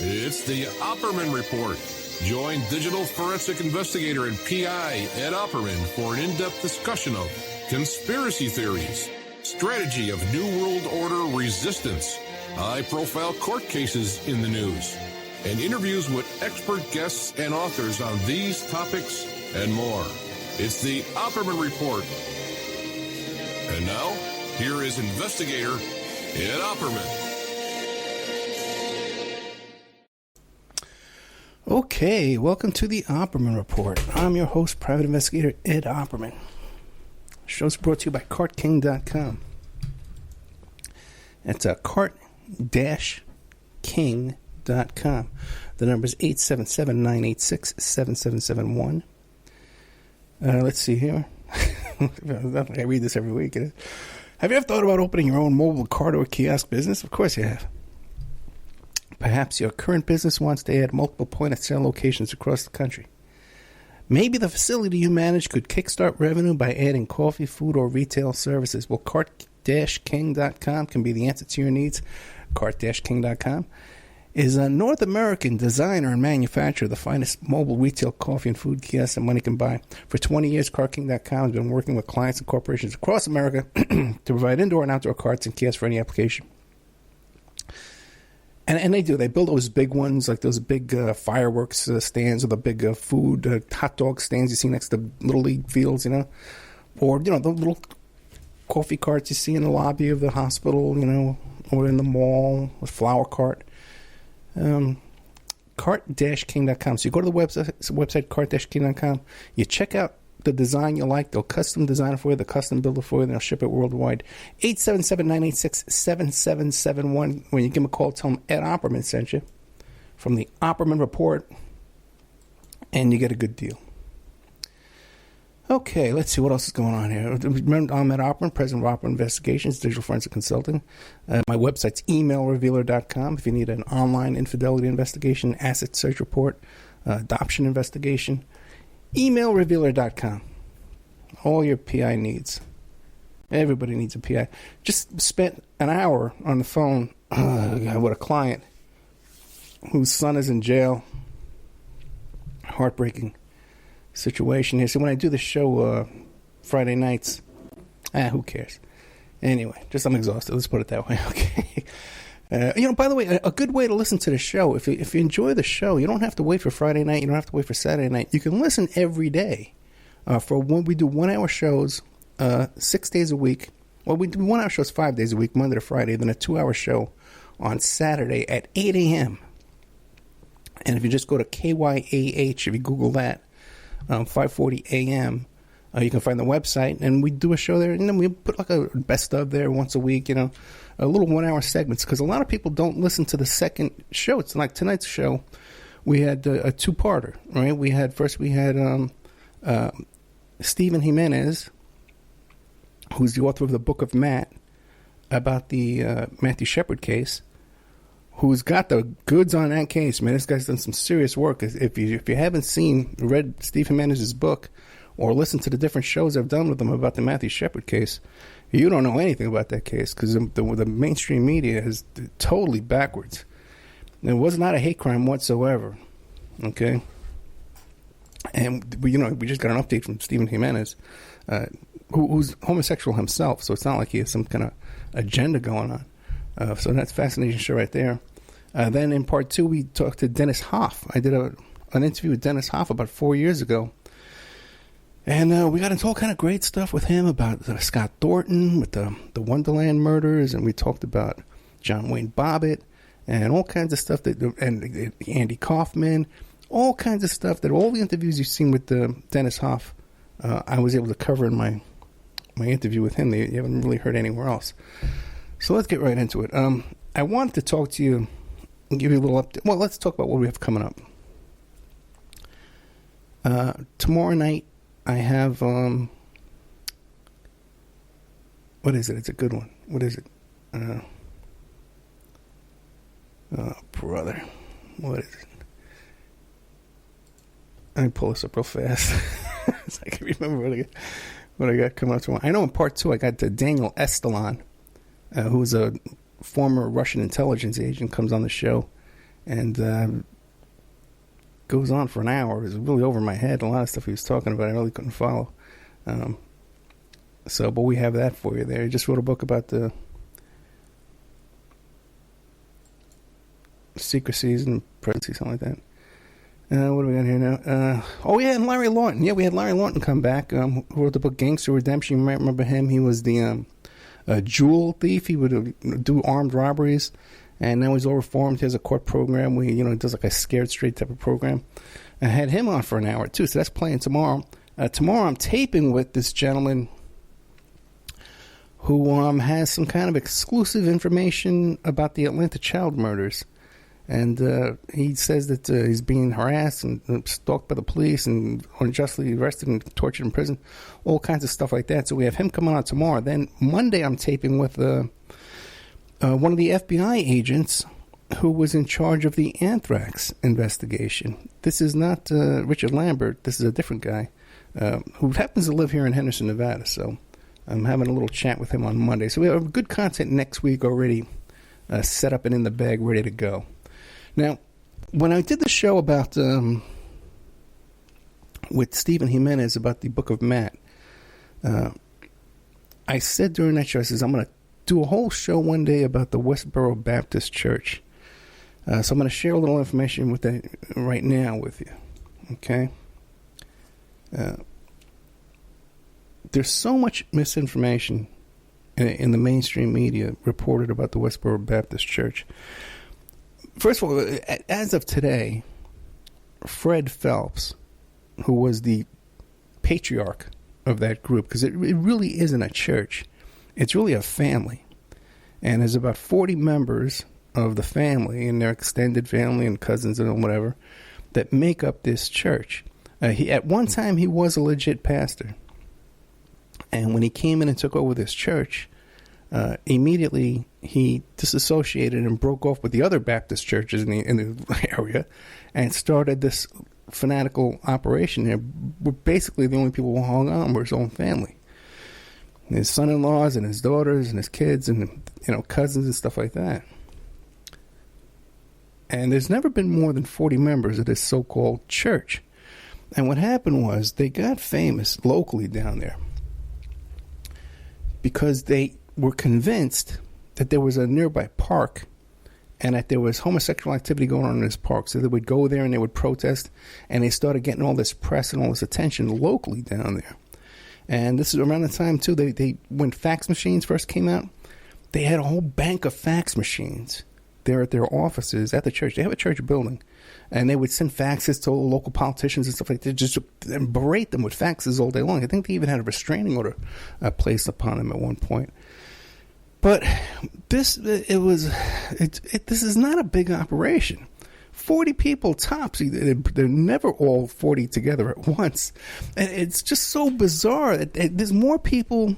It's the Opperman Report. Join digital forensic investigator and PI Ed Opperman for an in-depth discussion of conspiracy theories, strategy of New World Order resistance, high-profile court cases in the news, and interviews with expert guests and authors on these topics and more. It's the Opperman Report. And now, here is investigator Ed Opperman. Okay, welcome to the Opperman Report. I'm your host, Private Investigator Ed Opperman. The show's brought to you by CartKing.com. It's cart-king.com. The number is 877-986-7771. Let's see here. I read this every week. Have you ever thought about opening your own mobile cart or kiosk business? Of course you have. Perhaps your current business wants to add multiple point-of-sale locations across the country. Maybe the facility you manage could kickstart revenue by adding coffee, food, or retail services. Well, cart-king.com can be the answer to your needs. Cart-king.com is a North American designer and manufacturer of the finest mobile retail coffee and food kiosks that money can buy. For 20 years, CartKing.com has been working with clients and corporations across America to provide indoor and outdoor carts and kiosks for any application. And they do. They build those big ones, like those big fireworks stands or the big food, hot dog stands you see next to Little League fields, you know. Or, you know, the little coffee carts you see in the lobby of the hospital, you know, or in the mall, a flower cart. Cart-king.com. So you go to the website cart-king.com. You check out the design you like. They'll custom design it for you. They'll custom build it for you. And they'll ship it worldwide. 877-986-7771. When you give them a call, tell them Ed Opperman sent you from the Opperman Report, and you get a good deal. Okay, let's see what else is going on here. Remember, I'm Ed Opperman, president of Opperman Investigations, digital forensic consulting. My website's emailrevealer.com if you need an online infidelity investigation, asset search report, adoption investigation. Emailrevealer.com. All your PI needs. Everybody needs a PI. Just spent an hour on the phone with a client whose son is in jail. Heartbreaking situation here. So when I do the show Friday nights, who cares? Anyway, just I'm exhausted. Let's put it that way. Okay. By the way, a good way to listen to the show, if you enjoy the show, you don't have to wait for Friday night. You don't have to wait for Saturday night. You can listen every day. We do 1 hour shows 6 days a week. Well, we do 1 hour shows 5 days a week, Monday to Friday, then a 2 hour show on Saturday at 8 a.m. And if you just go to KYAH, if you Google that, 5:40 a.m., you can find the website, and we do a show there, and then we put like a best of there once a week, you know, a little 1 hour segments, because a lot of people don't listen to the second show. It's like tonight's show, we had a two-parter, right? We had Stephen Jimenez, who's the author of the Book of Matt, about the Matthew Shepard case, who's got the goods on that case, man. This guy's done some serious work. If you haven't read Steve Jimenez's book, or listened to the different shows I've done with him about the Matthew Shepard case, you don't know anything about that case, because the mainstream media is totally backwards. It was not a hate crime whatsoever, okay? And we just got an update from Stephen Jimenez, who's homosexual himself, so it's not like he has some kind of agenda going on. So that's a fascinating show right there. Then in part 2, we talked to Dennis Hoff. I did an interview with Dennis Hoff about 4 years ago. And we got into all kind of great stuff with him about Scott Thornton with the Wonderland murders, and we talked about John Wayne Bobbitt and all kinds of stuff and Andy Kaufman, all kinds of stuff that all the interviews you've seen with Dennis Hoff, I was able to cover in my interview with him. You haven't really heard anywhere else. So let's get right into it. I wanted to talk to you and give you a little update. Well, let's talk about what we have coming up. Tomorrow night, I have, what is it? It's a good one. What is it? Oh, brother. What is it? Let me pull this up real fast. So I can remember what I got coming up tomorrow. I know in part 2, I got Daniel Estelan, who's a former Russian intelligence agent, comes on the show. and goes on for an hour. It was really over my head. A lot of stuff he was talking about I really couldn't follow. But we have that for you there. He just wrote a book about the secrecies and presidency, something like that. What do we got here now? And Larry Lawton. Yeah, we had Larry Lawton come back, who wrote the book Gangster Redemption. You might remember him. He was the jewel thief. He would do armed robberies, and now he's all reformed. He has a court program where he does like a Scared Straight type of program. I had him on for an hour, too, so that's playing tomorrow. Tomorrow I'm taping with this gentleman who has some kind of exclusive information about the Atlanta child murders. And he says that he's being harassed and stalked by the police and unjustly arrested and tortured in prison, all kinds of stuff like that. So we have him coming on tomorrow. Then Monday I'm taping with one of the FBI agents who was in charge of the anthrax investigation. This is not Richard Lambert. This is a different guy who happens to live here in Henderson, Nevada. So I'm having a little chat with him on Monday. So we have good content next week already set up and in the bag, ready to go. Now, when I did the show about with Stephen Jimenez about the Book of Matt, I said during that show, I says, I'm going to do a whole show one day about the Westboro Baptist Church. So I'm going to share a little information with that right now with you. Okay? There's so much misinformation in the mainstream media reported about the Westboro Baptist Church. First of all, as of today, Fred Phelps, who was the patriarch of that group, because it really isn't a church, it's really a family. And there's about 40 members of the family and their extended family and cousins and whatever that make up this church. At one time, he was a legit pastor. And when he came in and took over this church, immediately he disassociated and broke off with the other Baptist churches in the area and started this fanatical operation. Basically, the only people who hung on were his own family. His son-in-laws and his daughters and his kids and cousins and stuff like that. And there's never been more than 40 members of this so-called church. And what happened was they got famous locally down there because they were convinced that there was a nearby park and that there was homosexual activity going on in this park. So they would go there and they would protest, and they started getting all this press and all this attention locally down there. And this is around the time, too, they when fax machines first came out, they had a whole bank of fax machines there at their offices at the church. They have a church building. And they would send faxes to local politicians and stuff like that, just and berate them with faxes all day long. I think they even had a restraining order placed upon them at one point. But this is not a big operation. 40 people tops. They're never all 40 together at once. And it's just so bizarre. There's more people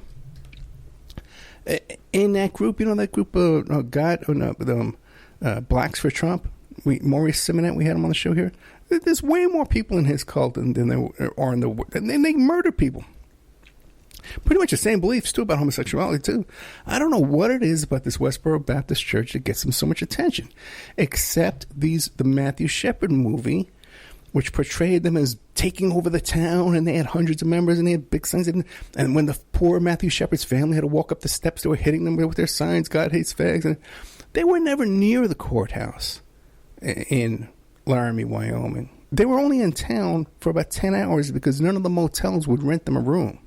in that group. You know that group Blacks for Trump? Maurice Simonet, we had him on the show here. There's way more people in his cult than there are in the world. And they murder people. Pretty much the same beliefs, too, about homosexuality, too. I don't know what it is about this Westboro Baptist Church that gets them so much attention. Except the Matthew Shepard movie, which portrayed them as taking over the town, and they had hundreds of members, and they had big signs. And when the poor Matthew Shepard's family had to walk up the steps, they were hitting them with their signs, God hates fags. And they were never near the courthouse in Laramie, Wyoming. They were only in town for about 10 hours because none of the motels would rent them a room.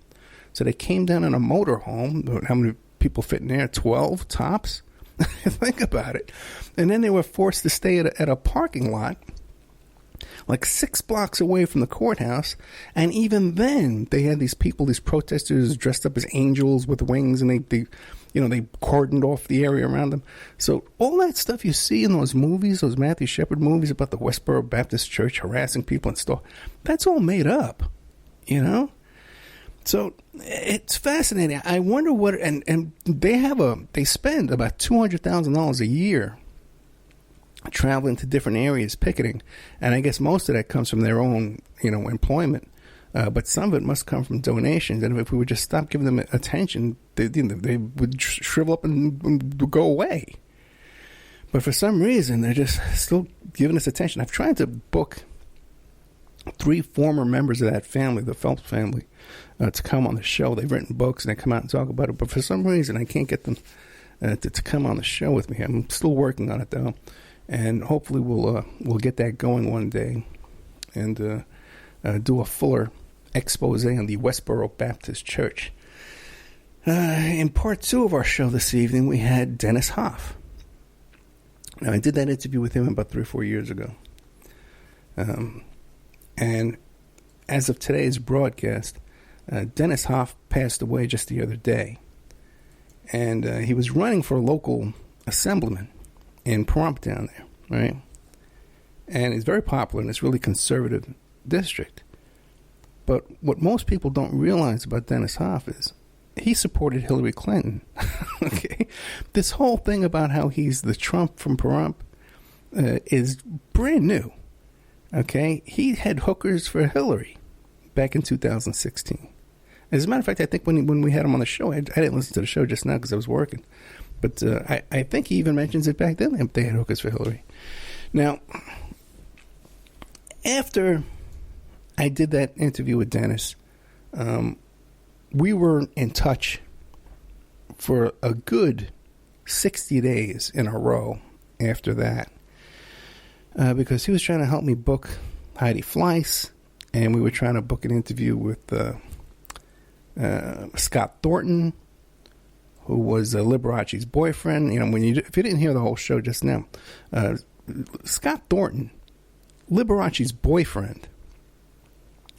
So they came down in a motorhome. How many people fit in there? 12 tops? Think about it. And then they were forced to stay at a parking lot like 6 blocks away from the courthouse. And even then, they had these people, these protesters dressed up as angels with wings, and they cordoned off the area around them. So all that stuff you see in those movies, those Matthew Shepard movies about the Westboro Baptist Church harassing people and stuff, that's all made up, So it's fascinating. I wonder what, and they spend about $200,000 a year traveling to different areas picketing, and I guess most of that comes from their own, employment. But some of it must come from donations, and if we would just stop giving them attention, they would shrivel up and go away. But for some reason, they're just still giving us attention. I've tried to book 3 former members of that family, the Phelps family, to come on the show. They've written books and they come out and talk about it. But for some reason, I can't get them to come on the show with me. I'm still working on it, though. And hopefully we'll get that going one day and do a fuller expose on the Westboro Baptist Church. In part 2 of our show this evening, we had Dennis Hoff. Now, I did that interview with him about 3 or 4 years ago. And as of today's broadcast, Dennis Hoff passed away just the other day. And he was running for a local assemblyman in Pahrump down there, right? And he's very popular in this really conservative district. But what most people don't realize about Dennis Hoff is he supported Hillary Clinton. Okay? This whole thing about how he's the Trump from Pahrump is brand new. Okay? He had hookers for Hillary back in 2016. As a matter of fact, I think when we had him on the show, I didn't listen to the show just now because I was working. But I think he even mentions it back then. They had hookers for Hillary. Now, after I did that interview with Dennis, we were in touch for a good 60 days in a row after that. Because he was trying to help me book Heidi Fleiss, and we were trying to book an interview with Scott Thornton, who was Liberace's boyfriend. You know, if you didn't hear the whole show just now, Scott Thornton, Liberace's boyfriend,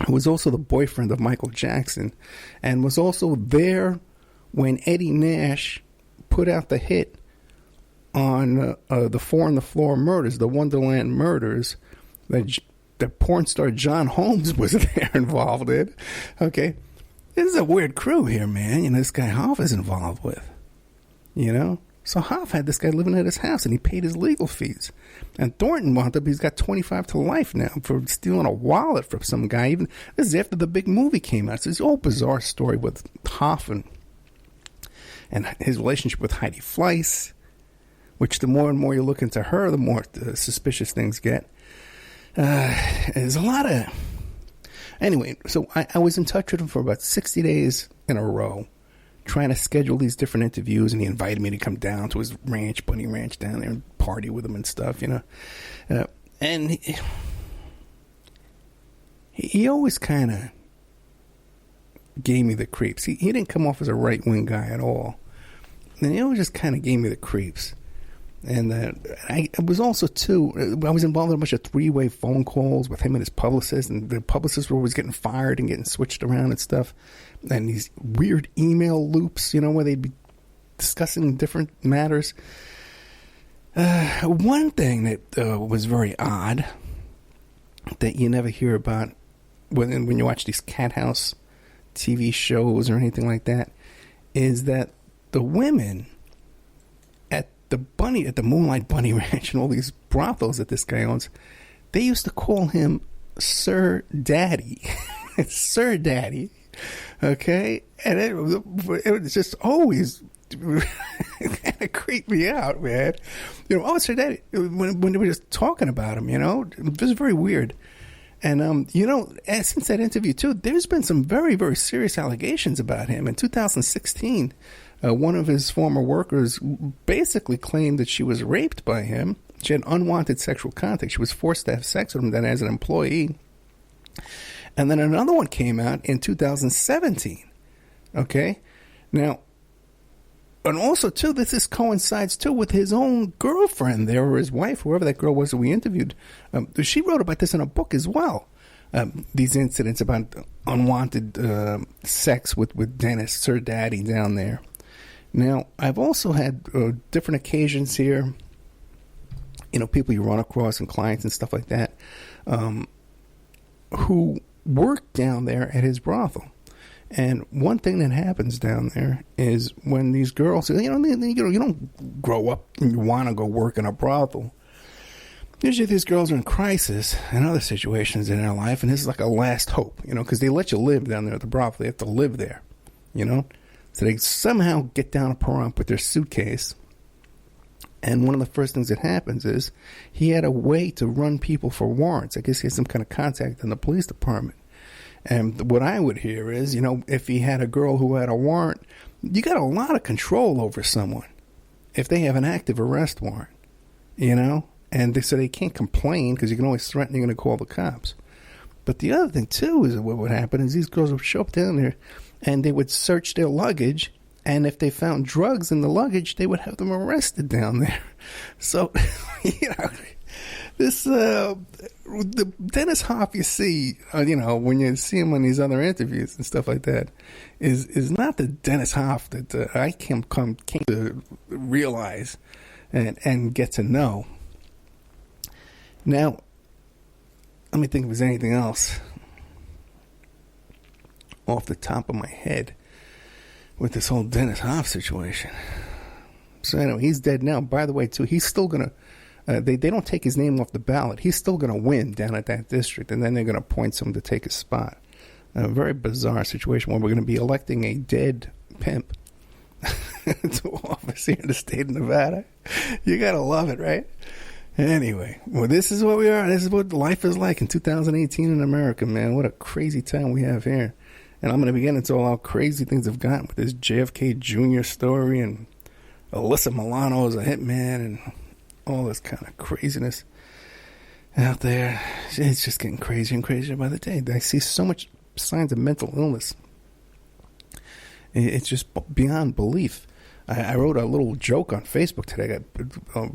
who was also the boyfriend of Michael Jackson, and was also there when Eddie Nash put out the hit on the 4 on the Floor murders, the Wonderland murders, that the porn star John Holmes was there involved in. Okay, this is a weird crew here, man. You know, this guy Hoff is involved with. You know, so Hoff had this guy living at his house, and he paid his legal fees. And Thornton wound up, he's got 25 to life now for stealing a wallet from some guy. Even this is after the big movie came out. So it's a whole bizarre story with Hoff and his relationship with Heidi Fleiss, which the more and more you look into her, the more suspicious things get. There's a lot of... Anyway, so I was in touch with him for about 60 days in a row, trying to schedule these different interviews, and he invited me to come down to his ranch, Bunny Ranch, down there and party with him and stuff, you know. And he always kind of gave me the creeps. He didn't come off as a right-wing guy at all. And he always just kind of gave me the creeps. And I was also, too, I was involved in a bunch of 3-way phone calls with him and his publicist, and the publicists were always getting fired and getting switched around and stuff. And these weird email loops, you know, where they'd be discussing different matters. One thing that was very odd that you never hear about when you watch these cat house TV shows or anything like that is that the women at the Moonlight Bunny Ranch and all these brothels that this guy owns, they used to call him Sir Daddy. Sir Daddy. Okay? And it was just always kind of creeped me out, man. You know, oh, Sir Daddy. When they were just talking about him, you know, it was very weird. And, you know, since that interview, too, there's been some very, very serious allegations about him. In 2016, one of his former workers basically claimed that she was raped by him. She had unwanted sexual contact. She was forced to have sex with him then as an employee. And then another one came out in 2017. Okay? Now, and also, too, this coincides, too, with his own girlfriend there, or his wife, whoever that girl was that we interviewed. She wrote about this in a book as well. These incidents about unwanted sex with Dennis, Sir Daddy, down there. Now, I've also had different occasions here, you know, people you run across and clients and stuff like that, who work down there at his brothel. And one thing that happens down there is when these girls, you don't grow up and you want to go work in a brothel. Usually these girls are in crisis and other situations in their life, and this is like a last hope, you know, because they let you live down there at the brothel. They have to live there, you know. So they somehow get down to Pahrump with their suitcase And one of the first things that happens is he had a way to run people for warrants. I guess he had some kind of contact in the police department. And what I would hear is, if he had a girl who had a warrant, you got a lot of control over someone if they have an active arrest warrant, And so they can't complain because you can always threaten you're going to call the cops. But the other thing, too, is what would happen is these girls would show up down there and they would search their luggage. And if they found drugs in the luggage, they would have them arrested down there. So, this, the Dennis Hoff you see, when you see him on these other interviews and stuff like that, is not the Dennis Hoff that I came to realize and get to know. Now, let me think if there's anything else off the top of my head with this whole Dennis Hoff situation. So anyway, he's dead now. By the way, too, he's still going to, they don't take his name off the ballot. He's still going to win down at that district, and then they're going to appoint someone to take his spot. A very bizarre situation where we're going to be electing a dead pimp to office here in the state of Nevada. You got to love it, right? Anyway, well, this is what we are. This is what life is like in 2018 in America, man. What a crazy time we have here. And I'm going to be getting into all how crazy things have gotten with this JFK Jr. story and Alyssa Milano as a hitman and all this kind of craziness out there. It's just getting crazier and crazier by the day. I see so much signs of mental illness. It's just beyond belief. I wrote a little joke on Facebook today. I got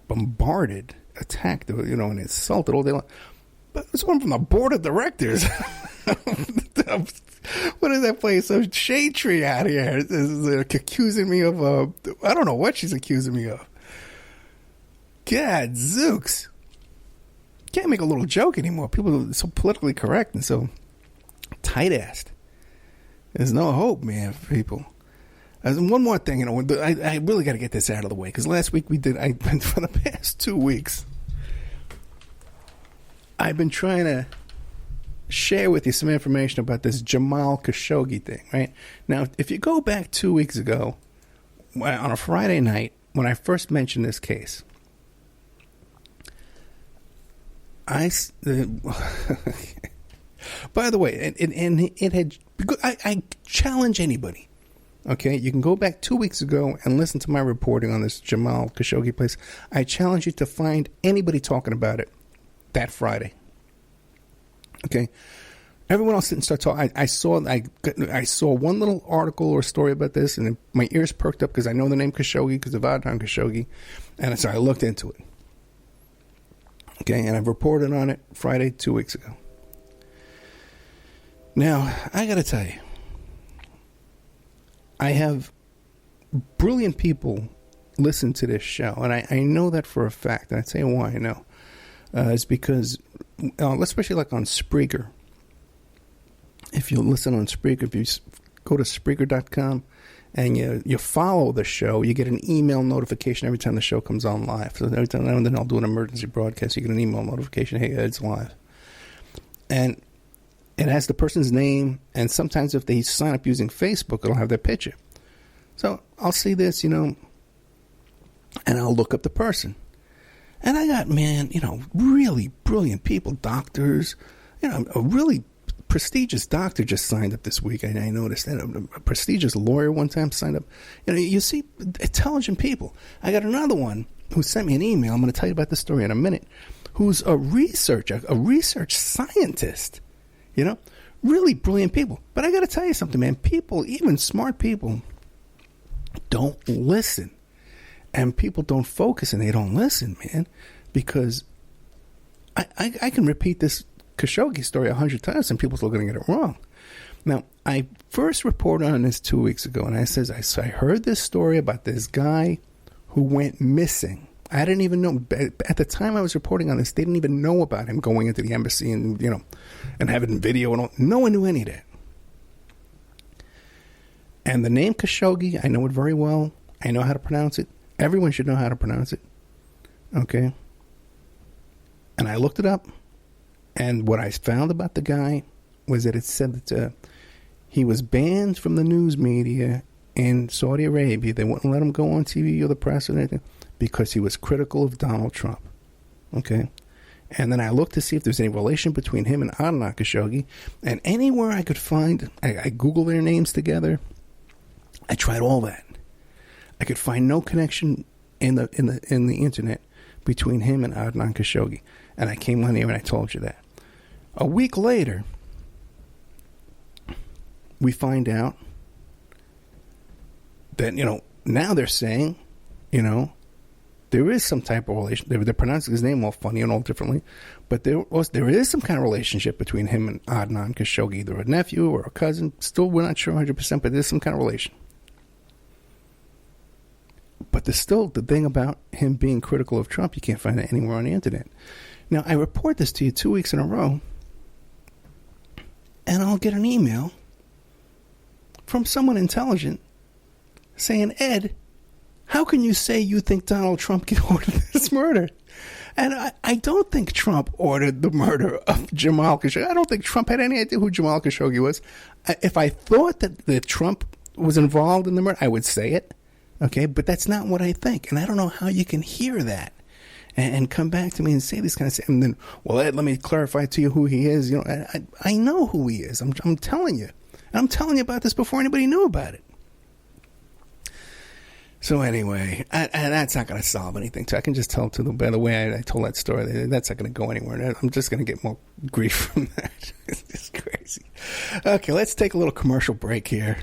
bombarded, attacked, and insulted all day long. But it's one from the board of directors. What is that place? Some shade tree out here is accusing me of I don't know what she's accusing me of. God, zooks. Can't make a little joke anymore. People are so politically correct and so tight-assed. There's no hope, man, for people. One more thing, I really got to get this out of the way because last week for the past 2 weeks, I've been trying to share with you some information about this Jamal Khashoggi thing, right? Now, if you go back 2 weeks ago, on a Friday night, when I first mentioned this case, by the way, I challenge anybody. Okay, you can go back 2 weeks ago and listen to my reporting on this Jamal Khashoggi place. I challenge you to find anybody talking about it that Friday. Okay, everyone else didn't start talking. I saw one little article or story about this, and my ears perked up because I know the name Khashoggi because of Adnan Khashoggi, and so I looked into it. Okay, and I've reported on it Friday 2 weeks ago. Now, I got to tell you, I have brilliant people listen to this show, and I know that for a fact, and I'll tell you why I know. It's because, especially like on Spreaker, if you listen on Spreaker, if you go to Spreaker.com and you follow the show, you get an email notification every time the show comes on live. So every time now and then I'll do an emergency broadcast, you get an email notification, hey, it's live. And it has the person's name, and sometimes if they sign up using Facebook, it'll have their picture. So I'll see this, and I'll look up the person. And I got, really brilliant people, doctors. A really prestigious doctor just signed up this week. I noticed that. A prestigious lawyer one time signed up. You see intelligent people. I got another one who sent me an email. I'm going to tell you about this story in a minute. Who's a research scientist. Really brilliant people. But I got to tell you something, man. People, even smart people, don't listen. And people don't focus and they don't listen, man. Because I can repeat this Khashoggi story 100 times and people still going to get it wrong. Now, I first reported on this 2 weeks ago, and I heard this story about this guy who went missing. I didn't even know. At the time I was reporting on this, they didn't even know about him going into the embassy and, and having video and all. No one knew any of that. And the name Khashoggi, I know it very well. I know how to pronounce it. Everyone should know how to pronounce it. Okay? And I looked it up. And what I found about the guy was that it said that he was banned from the news media in Saudi Arabia. They wouldn't let him go on TV or the press or anything because he was critical of Donald Trump. Okay? And then I looked to see if there's any relation between him and Adnan Khashoggi. And anywhere I could find, I Googled their names together. I tried all that. I could find no connection in the internet between him and Adnan Khashoggi. And I came on here and I told you that. A week later, we find out that, now they're saying, there is some type of relation. They're pronouncing his name all funny and all differently, but there is some kind of relationship between him and Adnan Khashoggi, either a nephew or a cousin. Still, we're not sure 100%, but there's some kind of relation. But there's still the thing about him being critical of Trump. You can't find it anywhere on the internet. Now, I report this to you 2 weeks in a row, and I'll get an email from someone intelligent saying, Ed, how can you say you think Donald Trump can order this murder? And I don't think Trump ordered the murder of Jamal Khashoggi. I don't think Trump had any idea who Jamal Khashoggi was. If I thought that Trump was involved in the murder, I would say it. Okay, but that's not what I think. And I don't know how you can hear that and come back to me and say these kind of things. And then, well, Ed, let me clarify to you who he is. I know who he is. I'm telling you. And I'm telling you about this before anybody knew about it. So anyway, and that's not going to solve anything. I can just tell by the way I told that story, that's not going to go anywhere. I'm just going to get more grief from that. It's just crazy. Okay, let's take a little commercial break here.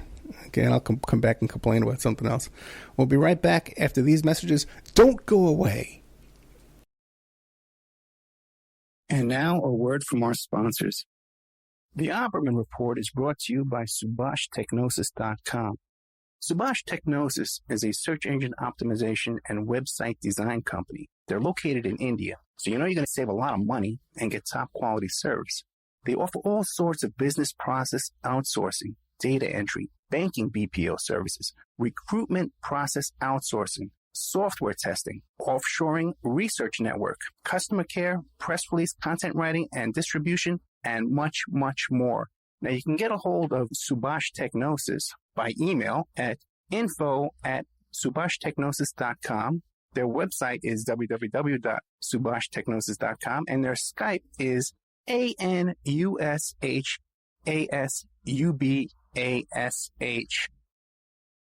Okay, and I'll come back and complain about something else. We'll be right back after these messages. Don't go away. And now a word from our sponsors. The Opperman Report is brought to you by SubhashTechnosis.com. Subash Technosis is a search engine optimization and website design company. They're located in India, so you're going to save a lot of money and get top quality service. They offer all sorts of business process outsourcing, data entry, banking BPO services, recruitment process outsourcing, software testing, offshoring, research network, customer care, press release, content writing and distribution, and much, much more. Now, you can get a hold of Subash Technosis by email at info@subashtechnosis.com. Their website is www.subashtechnosis.com, and their Skype is ANUSHASUBASH.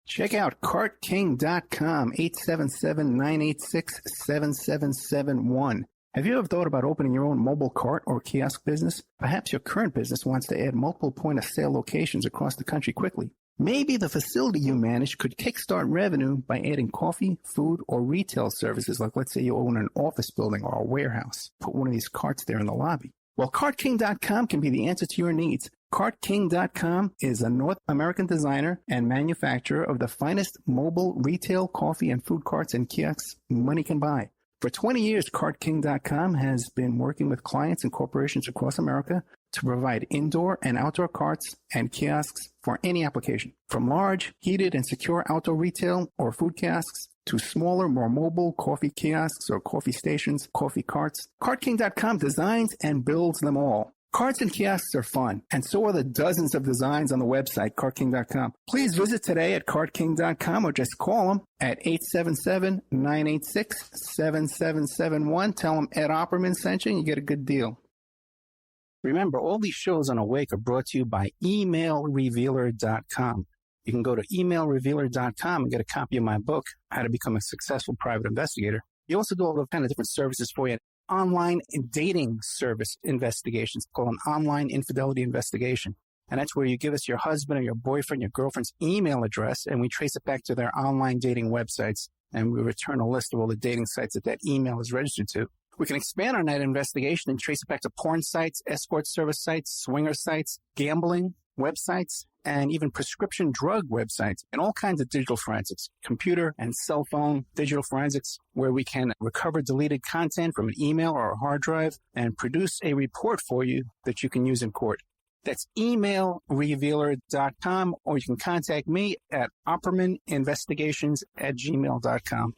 Check out cartking.com, 877-986-7771. Have you ever thought about opening your own mobile cart or kiosk business? Perhaps your current business wants to add multiple point-of-sale locations across the country quickly. Maybe the facility you manage could kickstart revenue by adding coffee, food, or retail services, like let's say you own an office building or a warehouse. Put one of these carts there in the lobby. Well, CartKing.com can be the answer to your needs. CartKing.com is a North American designer and manufacturer of the finest mobile retail coffee and food carts and kiosks money can buy. For 20 years, CartKing.com has been working with clients and corporations across America to provide indoor and outdoor carts and kiosks for any application. From large, heated, and secure outdoor retail or food kiosks to smaller, more mobile coffee kiosks or coffee stations, coffee carts, CartKing.com designs and builds them all. Carts and kiosks are fun, and so are the dozens of designs on the website, CartKing.com. Please visit today at CartKing.com or just call them at 877-986-7771. Tell them Ed Opperman sent you and you get a good deal. Remember, all these shows on Awake are brought to you by emailrevealer.com. You can go to emailrevealer.com and get a copy of my book, How to Become a Successful Private Investigator. You also do all the kind of different services for you. Online dating service investigations called an online infidelity investigation. And that's where you give us your husband or your boyfriend, your girlfriend's email address, and we trace it back to their online dating websites, and we return a list of all the dating sites that email is registered to. We can expand on that investigation and trace it back to porn sites, escort service sites, swinger sites, gambling websites, and even prescription drug websites, and all kinds of digital forensics, computer and cell phone digital forensics, where we can recover deleted content from an email or a hard drive and produce a report for you that you can use in court. That's emailrevealer.com, or you can contact me at oppermaninvestigations@gmail.com.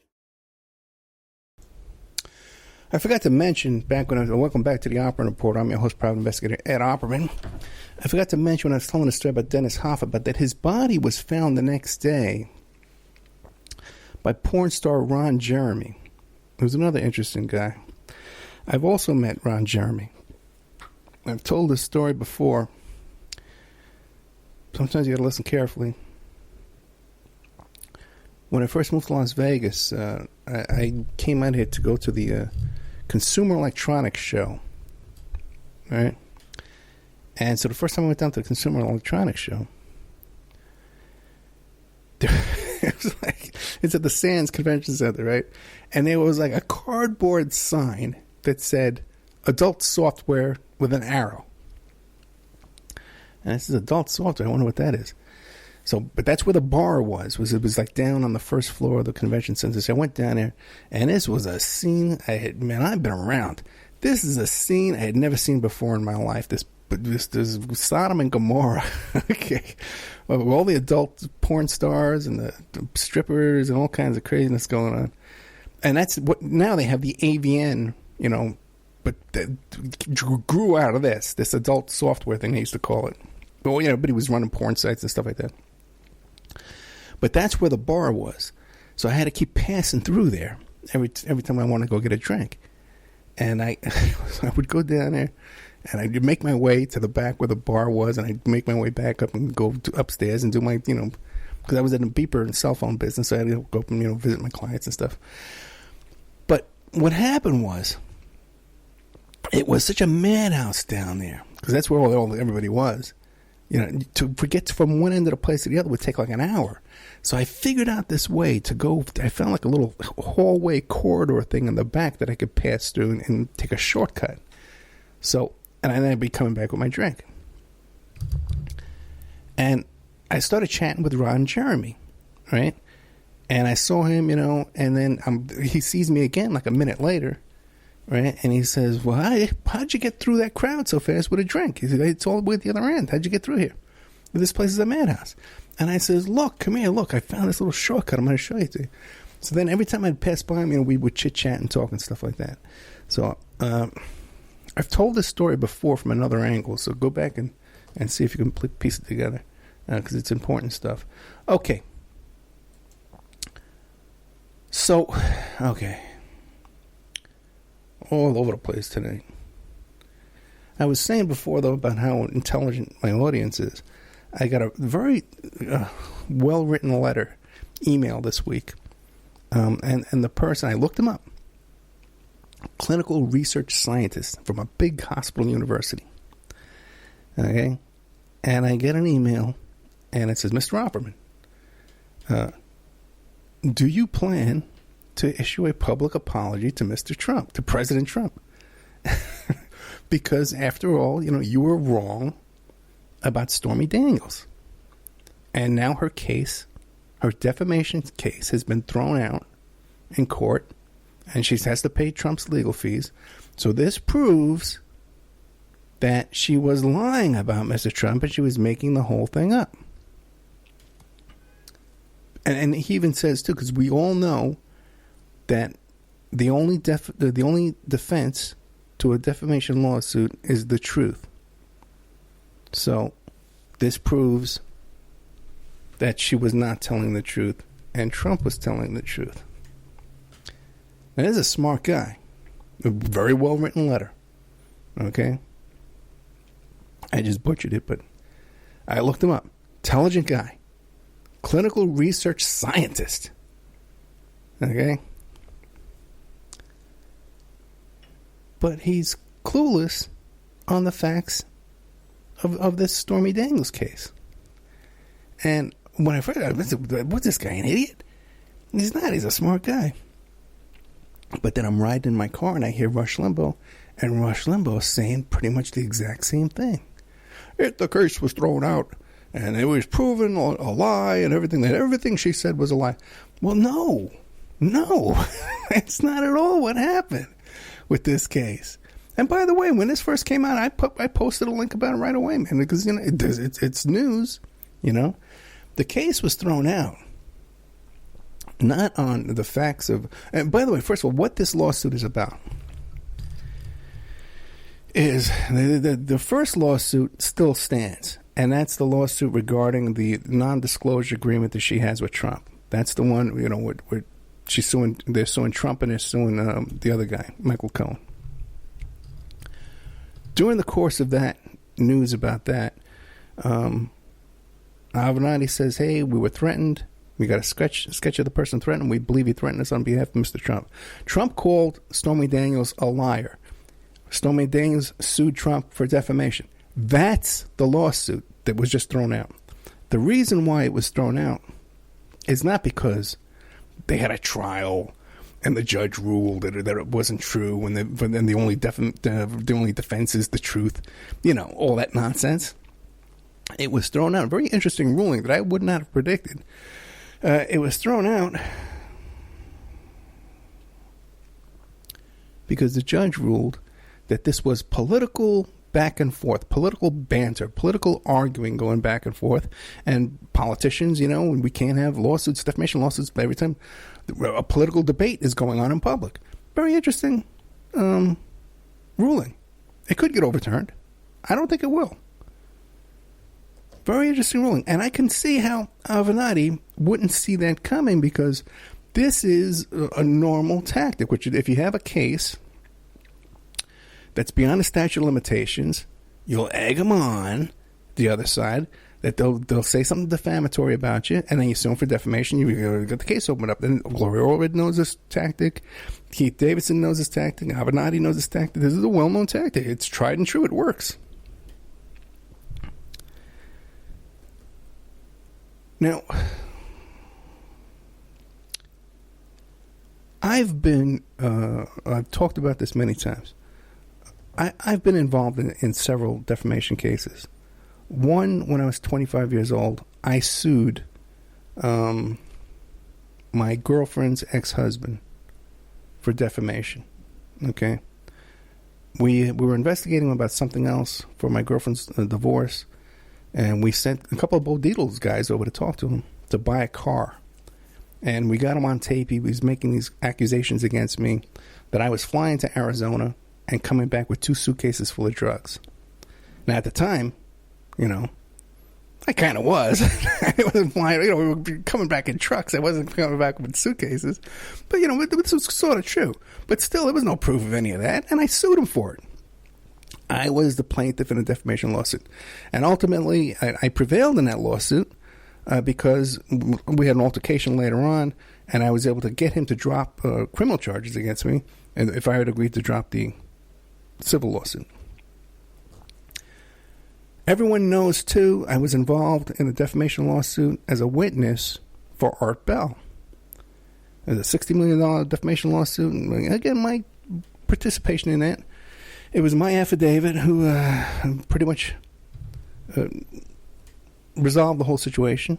I forgot to mention welcome back to the Opperman Report. I'm your host, private investigator Ed Opperman. I forgot to mention when I was telling the story about Dennis Hoffa, but that his body was found the next day by porn star Ron Jeremy, who's another interesting guy. I've also met Ron Jeremy. I've told this story before. Sometimes you got to listen carefully. When I first moved to Las Vegas, I came out here to go to the Consumer Electronics Show, right? And so the first time I went down to the Consumer Electronics Show, it was like, it's at the Sands Convention Center, right? And there was like a cardboard sign that said adult software with an arrow. And this is adult software. I wonder what that is. So, but that's where the bar was it was like down on the first floor of the convention center. So I went down there, and this was a scene I've been around. This is a scene I had never seen before in my life. This Sodom and Gomorrah. Okay. Well, all the adult porn stars and the strippers and all kinds of craziness going on. And that's what, now they have the AVN, but that grew out of this adult software thing they used to call it. Well, but he was running porn sites and stuff like that. But that's where the bar was. So I had to keep passing through there every time I wanted to go get a drink. And I would go down there, and I'd make my way to the back where the bar was, and I'd make my way back up and go upstairs and do my, because I was in a beeper and cell phone business, so I had to go up and, visit my clients and stuff. But what happened was, it was such a madhouse down there, because that's where everybody was. To get from one end of the place to the other would take like an hour. So I figured out this way to go. I found like a little hallway corridor thing in the back that I could pass through and take a shortcut. So, and then I'd be coming back with my drink. And I started chatting with Ron Jeremy, right? And I saw him, and then he sees me again like a minute later. Right, and he says, "Well, how'd you get through that crowd so fast with a drink?" He said, "It's all the way at the other end. How'd you get through here? This place is a madhouse." And I says, "Look, come here. Look, I found this little shortcut. I'm going to show you to you." So then every time I'd pass by him, we would chit chat and talk and stuff like that. So I've told this story before from another angle. So go back and see if you can piece it together, because it's important stuff. Okay. So, okay. All over the place today. I was saying before, though, about how intelligent my audience is. I got a very well-written email this week. And the person, I looked him up. Clinical research scientist from a big hospital university. Okay? And I get an email, and it says, "Mr. Opperman, do you plan to issue a public apology to Mr. Trump, to President Trump?" Because after all, you were wrong about Stormy Daniels. And now her defamation case has been thrown out in court, and she has to pay Trump's legal fees. So this proves that she was lying about Mr. Trump, and she was making the whole thing up. And he even says, too, because we all know that the only defense to a defamation lawsuit is the truth. So this proves that she was not telling the truth, and Trump was telling the truth. Now, this is a smart guy. A very well-written letter. Okay? I just butchered it, but I looked him up. Intelligent guy. Clinical research scientist. Okay? But he's clueless on the facts of this Stormy Daniels case. And when I first what's this guy, an idiot? He's not. He's a smart guy. But then I'm riding in my car and I hear Rush Limbaugh, and Rush Limbaugh is saying pretty much the exact same thing. The case was thrown out, and it was proven a lie, and everything she said was a lie. Well, no, it's not at all what happened with this case. And by the way, when this first came out, I posted a link about it right away, man, because it's news. The case was thrown out, not on the facts of. And by the way, first of all, what this lawsuit is about is the first lawsuit still stands, and that's the lawsuit regarding the non-disclosure agreement that she has with Trump. That's the one, They're suing Trump and they're suing the other guy, Michael Cohen. During the course of that news about that, Avenatti says, "Hey, we were threatened. We got a sketch of the person threatened. We believe he threatened us on behalf of Mr. Trump." Trump called Stormy Daniels a liar. Stormy Daniels sued Trump for defamation. That's the lawsuit that was just thrown out. The reason why it was thrown out is not because they had a trial and the judge ruled that it wasn't true, and then the only defense is the truth. All that nonsense. It was thrown out. A very interesting ruling that I would not have predicted. It was thrown out because the judge ruled that this was political back and forth, political banter, political arguing going back and forth, and politicians, we can't have lawsuits, defamation lawsuits every time a political debate is going on in public. Very interesting ruling. It could get overturned. I don't think it will. Very interesting ruling. And I can see how Avenatti wouldn't see that coming, because this is a normal tactic, which if you have a case that's beyond the statute of limitations, you'll egg them on the other side, that they'll say something defamatory about you, and then you sue them for defamation. You get the case opened up. Then Gloria Allred knows this tactic. Keith Davidson knows this tactic. Avenatti knows this tactic. This is a well-known tactic. It's tried and true. It works. Now, I've talked about this many times. I've been involved in several defamation cases. One, when I was 25 years old, I sued my girlfriend's ex-husband for defamation. Okay? We were investigating him about something else for my girlfriend's divorce, and we sent a couple of Bo Dietl's guys over to talk to him to buy a car. And we got him on tape. He was making these accusations against me that I was flying to Arizona and coming back with 2 suitcases full of drugs. Now, at the time, I kind of was. I wasn't flying, we were coming back in trucks. I wasn't coming back with suitcases. But, it was sort of true. But still, there was no proof of any of that, and I sued him for it. I was the plaintiff in a defamation lawsuit. And ultimately, I prevailed in that lawsuit because we had an altercation later on, and I was able to get him to drop criminal charges against me, and if I had agreed to drop the civil lawsuit. Everyone knows, too, I was involved in a defamation lawsuit as a witness for Art Bell. There's a $60 million defamation lawsuit. And again, my participation in that, it was my affidavit who pretty much resolved the whole situation.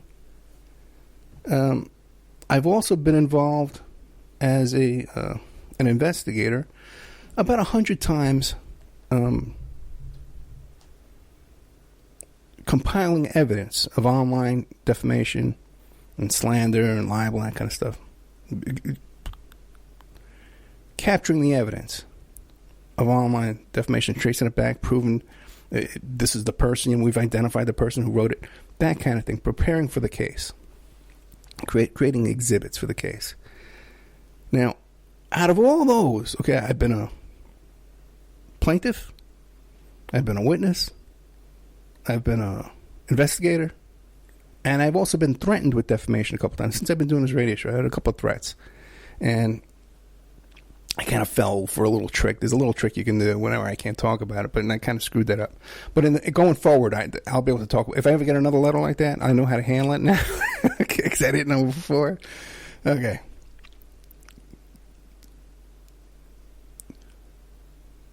I've also been involved as an investigator about 100 times, compiling evidence of online defamation and slander and libel, that kind of stuff. Capturing the evidence of online defamation, tracing it back, proving this is the person, and we've identified the person who wrote it, that kind of thing. Preparing for the case. Creating exhibits for the case. Now, out of all those, okay, I've been a plaintiff, I've been a witness, I've been a investigator, and I've also been threatened with defamation a couple times. Since I've been doing this radio show, I had a couple of threats. And I kind of fell for a little trick. There's a little trick you can do whenever I can't talk about it, but I kind of screwed that up. But going forward, I'll be able to talk. If I ever get another letter like that, I know how to handle it now, because I didn't know before. Okay.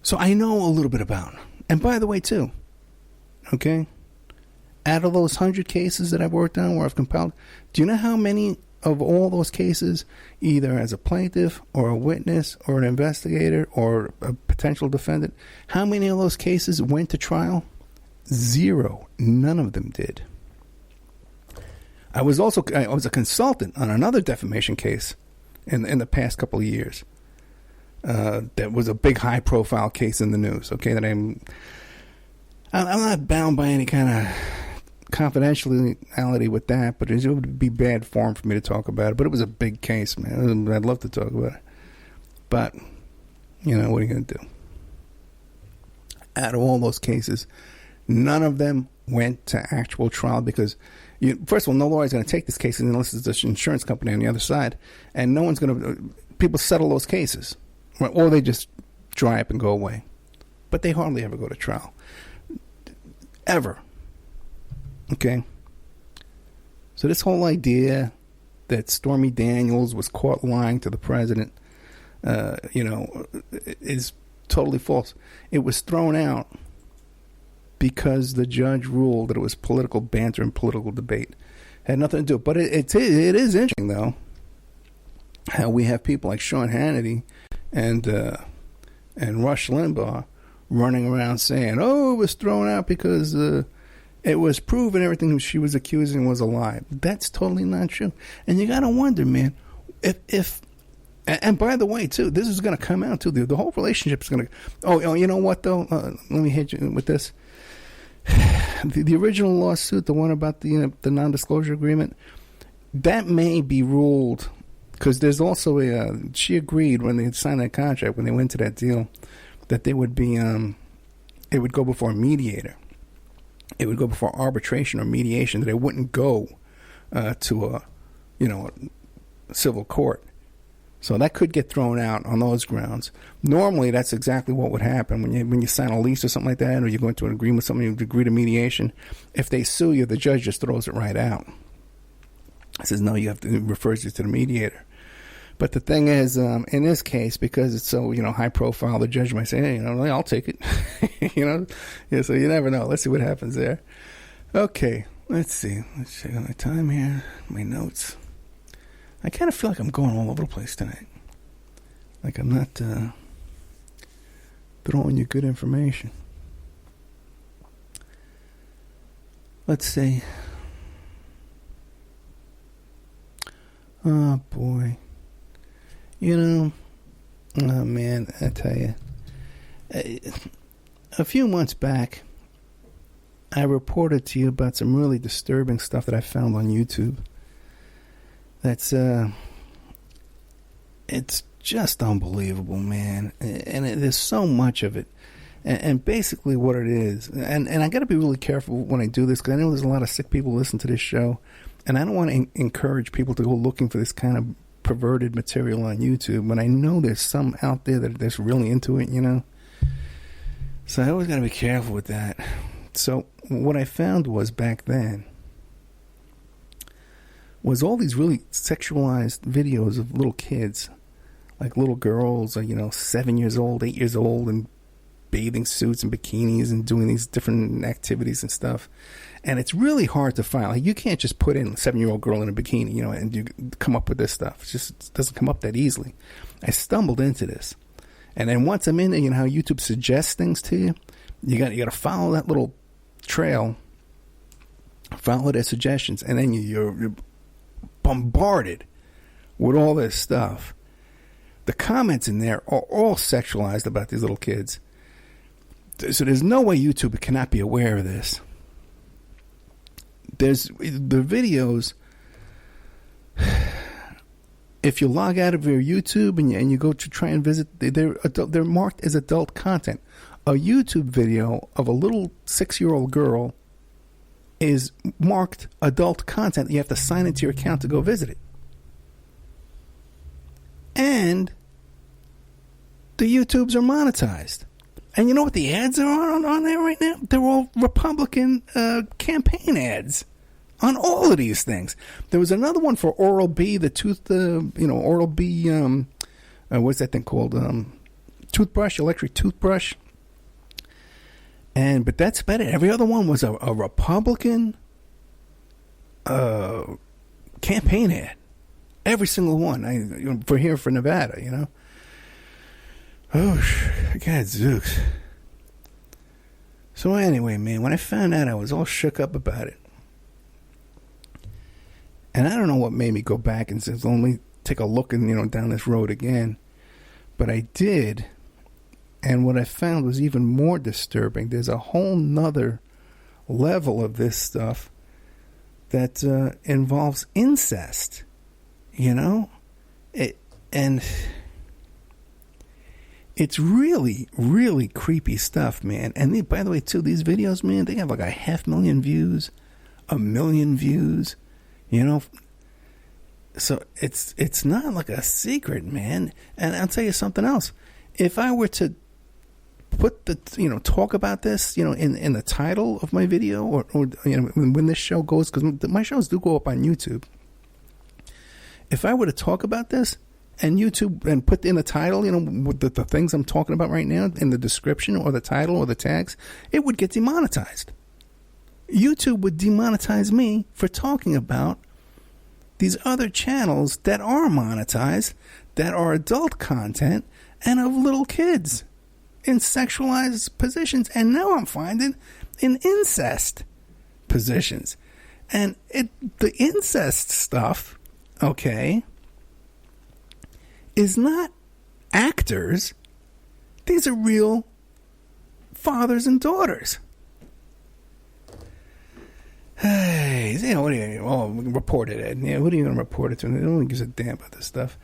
So I know a little bit about it. And by the way, too, okay, out of those 100 cases that I've worked on where I've compiled, do you know how many of all those cases, either as a plaintiff or a witness or an investigator or a potential defendant, how many of those cases went to trial? 0. None of them did. I was a consultant on another defamation case in the past couple of years. That was a big high-profile case in the news. Okay, that I'm not bound by any kind of confidentiality with that, but it would be bad form for me to talk about it. But it was a big case, man. I'd love to talk about it. But, what are you going to do? Out of all those cases, none of them went to actual trial because, first of all, no lawyer is going to take this case unless it's an insurance company on the other side. And no one's going to, people settle those cases. Or they just dry up and go away. But they hardly ever go to trial. Ever. Okay? So this whole idea that Stormy Daniels was caught lying to the president, is totally false. It was thrown out because the judge ruled that it was political banter and political debate. Had nothing to do. But it is interesting, though, how we have people like Sean Hannity and Rush Limbaugh running around saying, "Oh, it was thrown out because it was proven everything she was accusing was a lie." That's totally not true. And you got to wonder, man, if and by the way, too, this is going to come out, too. The whole relationship is going to... Oh, you know what, though? Let me hit you with this. The original lawsuit, the one about the non-disclosure agreement, that may be ruled... Because there's also she agreed when they signed that contract, when they went to that deal, that they would be... it would go before a mediator. It would go before arbitration or mediation, that it wouldn't go to a civil court. So that could get thrown out on those grounds. Normally, that's exactly what would happen when you sign a lease or something like that, or you go into an agreement with someone, you agree to mediation. If they sue you, the judge just throws it right out. Says no, you have to, refers you to the mediator. But the thing is, in this case, because it's so high profile, the judge might say, "Hey, I'll take it." So you never know. Let's see what happens there. Okay, let's see. Let's check on my time here, my notes. I kind of feel like I'm going all over the place tonight. Like I'm not throwing you good information. Let's see. Oh, boy. Oh, man, I tell you. A few months back, I reported to you about some really disturbing stuff that I found on YouTube. That's, it's just unbelievable, man. And there's so much of it. And basically what it is, and I got to be really careful when I do this, because I know there's a lot of sick people who listen to this show, and I don't want to encourage people to go looking for this kind of perverted material on YouTube, but I know there's some out there that's really into it, So I always got to be careful with that. So what I found was back then, was all these really sexualized videos of little kids, like little girls, 7 years old, 8 years old, in bathing suits and bikinis and doing these different activities and stuff. And it's really hard to find. Like, you can't just put in a 7-year-old girl in a bikini, and you come up with this stuff. It doesn't come up that easily. I stumbled into this. And then once I'm in there, how YouTube suggests things to you, you got to follow that little trail, follow their suggestions, and then you're bombarded with all this stuff. The comments in there are all sexualized about these little kids. So there's no way YouTube cannot be aware of this. There's the videos. If you log out of your YouTube and you go to try and visit, they're marked as adult content. A YouTube video of a little 6-year-old girl is marked adult content. You have to sign into your account to go visit it. And the YouTubes are monetized. And you know what the ads are on there right now? They're all Republican campaign ads on all of these things. There was another one for Oral-B, the tooth, Oral-B, what's that thing called? Toothbrush, electric toothbrush. But that's about it. Every other one was a Republican campaign ad. Every single one. For Nevada, Oh, God, zooks. So anyway, man, when I found out, I was all shook up about it. And I don't know what made me go back and says, only take a look and, down this road again. But I did. And what I found was even more disturbing. There's a whole nother level of this stuff that involves incest. You know, and it's really, really creepy stuff, man. And by the way, too, these videos, man, they have like 500,000 views, 1 million views. You know, so it's not like a secret, man. And I'll tell you something else. If I were to put talk about this, in the title of my video, or when this show goes, because my shows do go up on YouTube. If I were to talk about this and YouTube and put in the title, with the things I'm talking about right now in the description or the title or the tags, it would get demonetized. YouTube would demonetize me for talking about these other channels that are monetized, that are adult content and of little kids in sexualized positions. And now I'm finding in incest positions. And the incest stuff, okay, is not actors. These are real fathers and daughters. Hey, what are you report it, Ed? Yeah, what are you going to report it to? No one gives a damn about this stuff.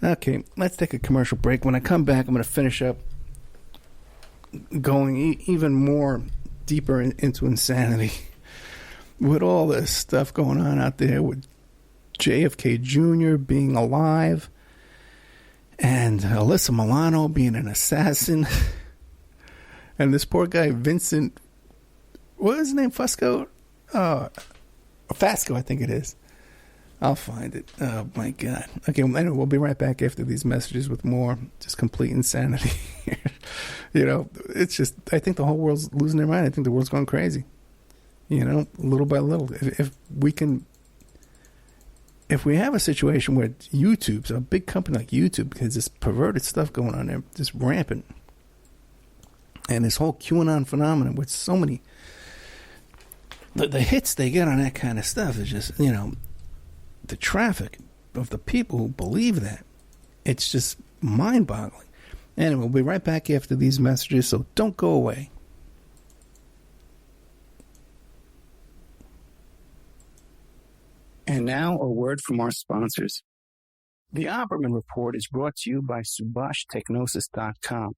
Okay, let's take a commercial break. When I come back, I'm going to finish up going even more deeper into insanity with all this stuff going on out there with JFK Jr. being alive and Alyssa Milano being an assassin and this poor guy Vincent, what is his name, Fasco, I think it is. I'll find it. Oh my God. Okay, well, anyway, we'll be right back after these messages with more just complete insanity. It's just, I think the whole world's losing their mind. I think the world's going crazy, little by little. If we have a situation where YouTube's a big company like YouTube, because this perverted stuff going on there, just rampant, and this whole QAnon phenomenon with so many, the hits they get on that kind of stuff is just, the traffic of the people who believe that, it's just mind-boggling. Anyway, we'll be right back after these messages, so don't go away. And now a word from our sponsors. The Opperman Report is brought to you by SubhashTechnosis.com.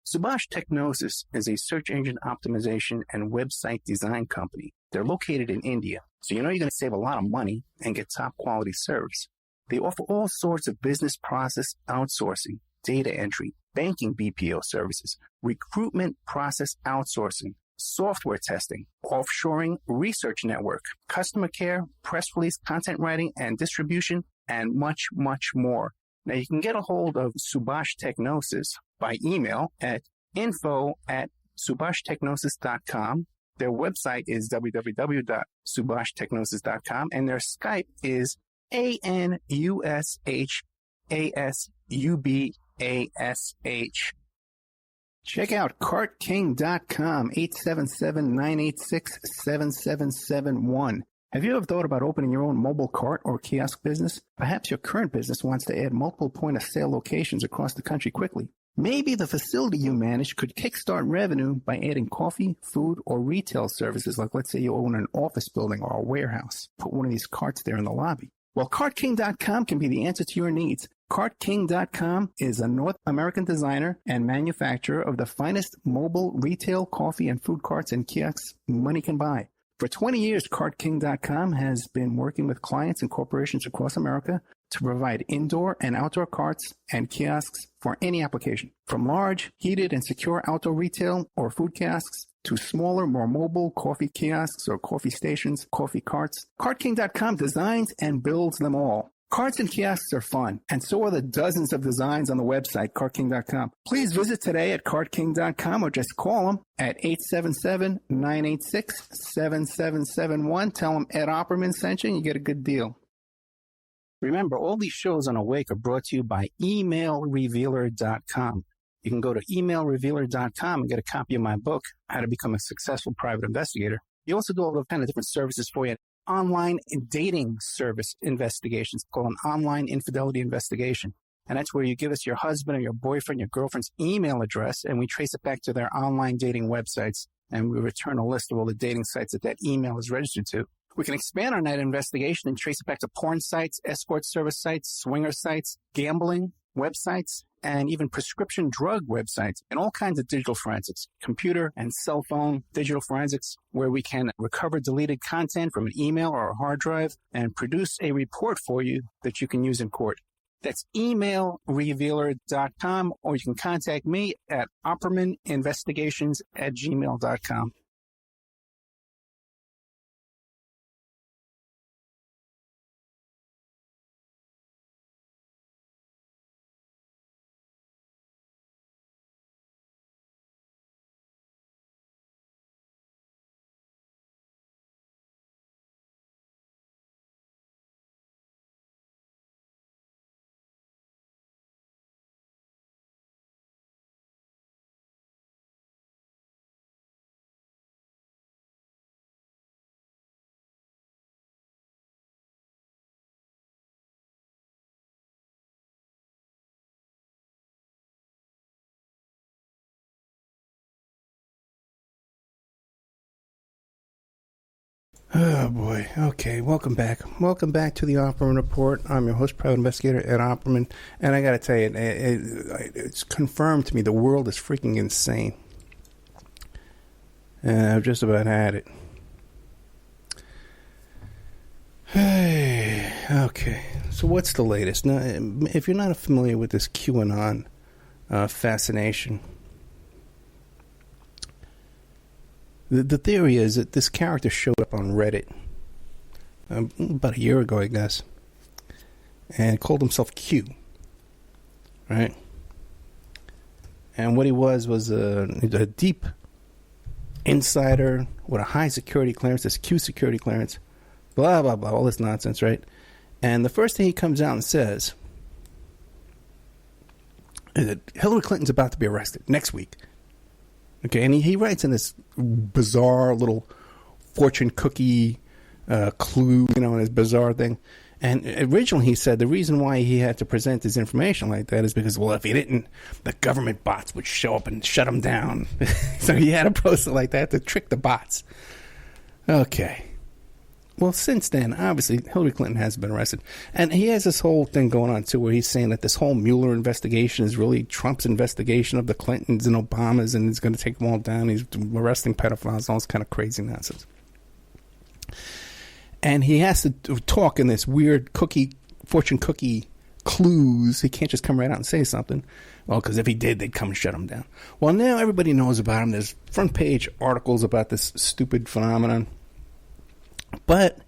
Subash Technosis is a search engine optimization and website design company. They're located in India, so you're going to save a lot of money and get top quality service. They offer all sorts of business process outsourcing, data entry, banking BPO services, recruitment process outsourcing, software testing, offshoring, research network, customer care, press release, content writing and distribution, and much, much more. Now, you can get a hold of Subash Technosis by email at info@subashtechnosis.com. Their website is www.subashtechnosis.com, and their Skype is ANUSHASUBASH. Check out cartking.com, 877-986-7771. Have you ever thought about opening your own mobile cart or kiosk business? Perhaps your current business wants to add multiple point-of-sale locations across the country quickly. Maybe the facility you manage could kickstart revenue by adding coffee, food, or retail services, like let's say you own an office building or a warehouse. Put one of these carts there in the lobby. Well, CartKing.com can be the answer to your needs. CartKing.com is a North American designer and manufacturer of the finest mobile retail coffee and food carts and kiosks money can buy. For 20 years, CartKing.com has been working with clients and corporations across America to provide indoor and outdoor carts and kiosks for any application. From large, heated, and secure outdoor retail or food kiosks to smaller, more mobile coffee kiosks or coffee stations, coffee carts, CartKing.com designs and builds them all. Carts and kiosks are fun, and so are the dozens of designs on the website, CartKing.com. Please visit today at CartKing.com or just call them at 877-986-7771. Tell them Ed Opperman sent you and you get a good deal. Remember, all these shows on Awake are brought to you by emailrevealer.com. You can go to emailrevealer.com and get a copy of my book, How to Become a Successful Private Investigator. You also do all the kind of different services for you. Online dating service investigations called an online infidelity investigation. And that's where you give us your husband or your boyfriend, your girlfriend's email address, and we trace it back to their online dating websites, and we return a list of all the dating sites that email is registered to. We can expand our night investigation and trace it back to porn sites, escort service sites, swinger sites, gambling websites, and even prescription drug websites, and all kinds of digital forensics, computer and cell phone digital forensics, where we can recover deleted content from an email or a hard drive and produce a report for you that you can use in court. That's emailrevealer.com, or you can contact me at oppermaninvestigations@gmail.com. Oh, boy. Okay, welcome back. Welcome back to the Opperman Report. I'm your host, private investigator Ed Opperman, and I got to tell you, it's confirmed to me the world is freaking insane. And I've just about had it. Hey, okay, so what's the latest? Now, if you're not familiar with this QAnon fascination, the theory is that this character showed up on Reddit about a year ago, I guess, and called himself Q, right? And what he was a deep insider with a high security clearance, this Q security clearance, blah, blah, blah, all this nonsense, right? And the first thing he comes out and says is that Hillary Clinton's about to be arrested next week. Okay, and he writes in this bizarre little fortune cookie clue, in this bizarre thing. And originally he said the reason why he had to present his information like that is because, well, if he didn't, the government bots would show up and shut him down. So he had to post it like that to trick the bots. Okay. Well, since then, obviously, Hillary Clinton has been arrested. And he has this whole thing going on, too, where he's saying that this whole Mueller investigation is really Trump's investigation of the Clintons and Obamas, and he's going to take them all down. He's arresting pedophiles, all this kind of crazy nonsense. And he has to talk in this weird fortune cookie clues. He can't just come right out and say something. Well, because if he did, they'd come and shut him down. Well, now everybody knows about him. There's front page articles about this stupid phenomenon. But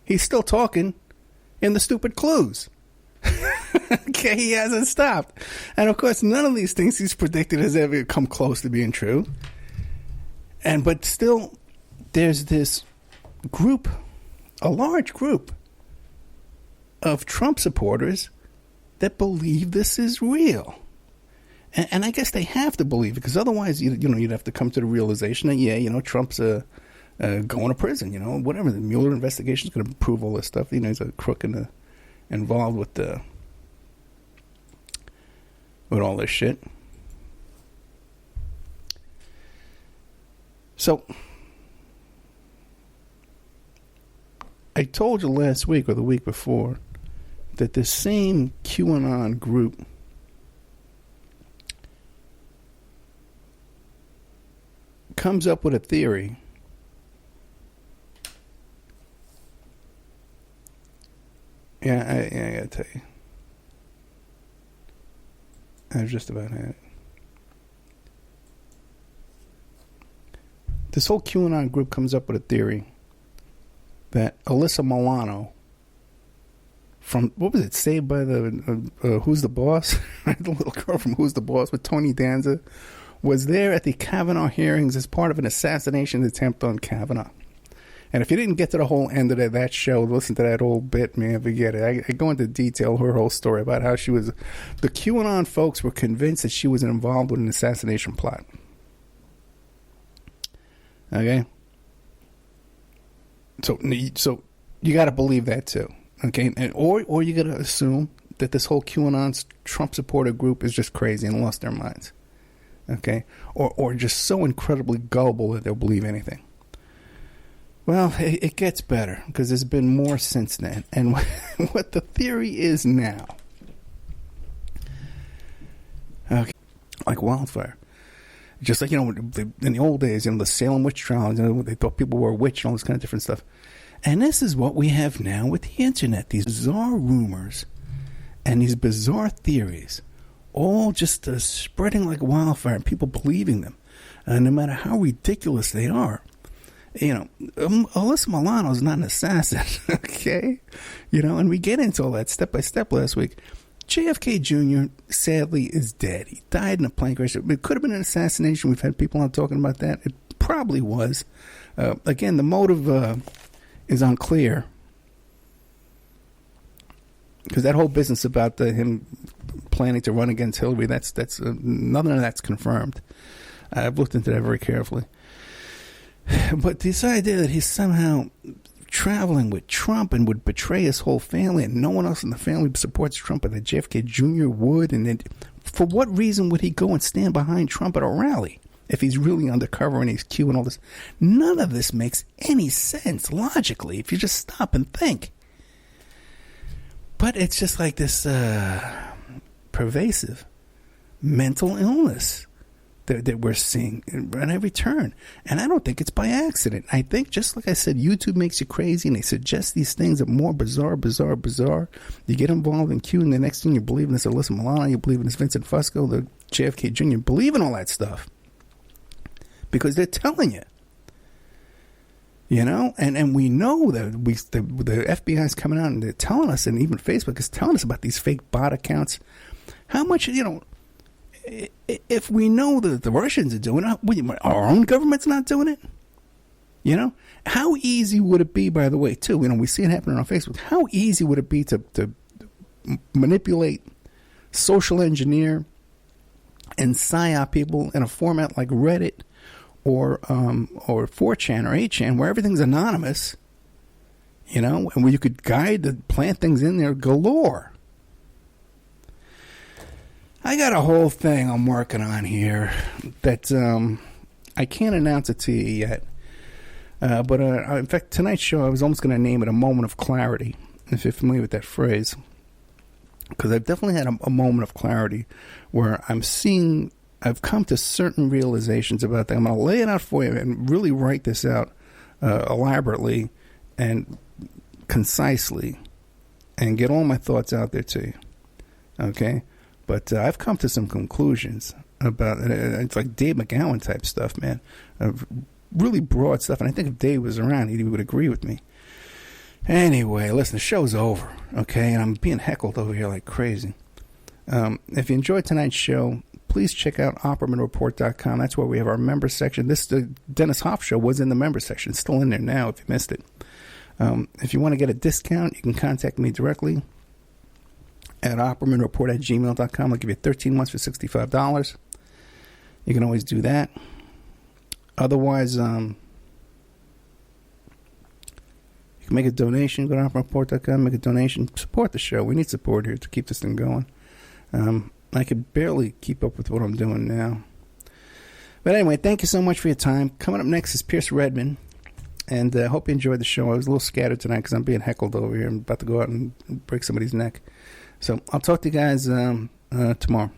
he's still talking in the stupid clues. Okay, he hasn't stopped. And of course, none of these things he's predicted has ever come close to being true. But still, there's this group, a large group of Trump supporters that believe this is real. And I guess they have to believe it, because otherwise, you'd have to come to the realization that, Trump's going to prison, whatever. The Mueller investigation is going to prove all this stuff. He's a crook involved with all this shit. So, I told you last week or the week before that this same QAnon group comes up with a theory Yeah, I gotta tell you. I've just about had it. This whole QAnon group comes up with a theory that Alyssa Milano from, what was it, Saved by the, Who's the Boss? The little girl from Who's the Boss with Tony Danza was there at the Kavanaugh hearings as part of an assassination attempt on Kavanaugh. And if you didn't get to the whole end of that show, listen to that old bit, man, forget it. I go into detail her whole story about how the QAnon folks were convinced that she was involved with an assassination plot. Okay? So you got to believe that too. Okay? Or you got to assume that this whole QAnon Trump supporter group is just crazy and lost their minds. Okay? Or just so incredibly gullible that they'll believe anything. Well, it gets better because there's been more since then. And what the theory is now, okay, like wildfire. Just like, in the old days, the Salem witch trials, they thought people were a witch and all this kind of different stuff. And this is what we have now with the internet. These bizarre rumors and these bizarre theories, all just spreading like wildfire and people believing them, no matter how ridiculous they are. Alyssa Milano is not an assassin, okay? And we get into all that step by step last week. JFK Jr., sadly, is dead. He died in a plane crash. It could have been an assassination. We've had people out talking about that. It probably was. Again, the motive is unclear. Because that whole business about him planning to run against Hillary, that's none of that's confirmed. I've looked into that very carefully. But this idea that he's somehow traveling with Trump and would betray his whole family and no one else in the family supports Trump, and that JFK Jr. would, and then for what reason would he go and stand behind Trump at a rally if he's really undercover and he's Q and all this? None of this makes any sense logically if you just stop and think. But it's just like this pervasive mental illness that we're seeing at every turn. And I don't think it's by accident. I think, just like I said, YouTube makes you crazy and they suggest these things that are more bizarre. You get involved in Q and the next thing you believe in this Alyssa Milano, you believe in this Vincent Fusco, the JFK Jr., you believe in all that stuff. Because they're telling you. And we know that the FBI is coming out and they're telling us, and even Facebook is telling us about these fake bot accounts. How much, if we know that the Russians are doing it, our own government's not doing it? How easy would it be, by the way, too? We see it happening on Facebook. How easy would it be to manipulate, social engineer, and psyop people in a format like Reddit or 4chan or 8chan, where everything's anonymous, and where you could plant things in there galore? I got a whole thing I'm working on here that I can't announce it to you yet. But in fact, tonight's show, I was almost going to name it A Moment of Clarity, if you're familiar with that phrase. Because I've definitely had a moment of clarity where I've come to certain realizations about that. I'm going to lay it out for you and really write this out elaborately and concisely and get all my thoughts out there to you. Okay? But I've come to some conclusions about it. It's like Dave McGowan type stuff, man. Really broad stuff. And I think if Dave was around, he would agree with me. Anyway, listen, the show's over, okay? And I'm being heckled over here like crazy. If you enjoyed tonight's show, please check out OppermanReport.com. That's where we have our member section. The Dennis Hoff show was in the member section. It's still in there now if you missed it. If you want to get a discount, you can contact me directly at OppermanReport@gmail.com. I'll give you 13 months for $65. You can always do that. Otherwise, you can make a donation. Go to OppermanReport.com, make a donation. Support the show. We need support here to keep this thing going. I can barely keep up with what I'm doing now. But anyway, thank you so much for your time. Coming up next is Pierce Redmond. And I hope you enjoyed the show. I was a little scattered tonight because I'm being heckled over here. I'm about to go out and break somebody's neck. So I'll talk to you guys tomorrow.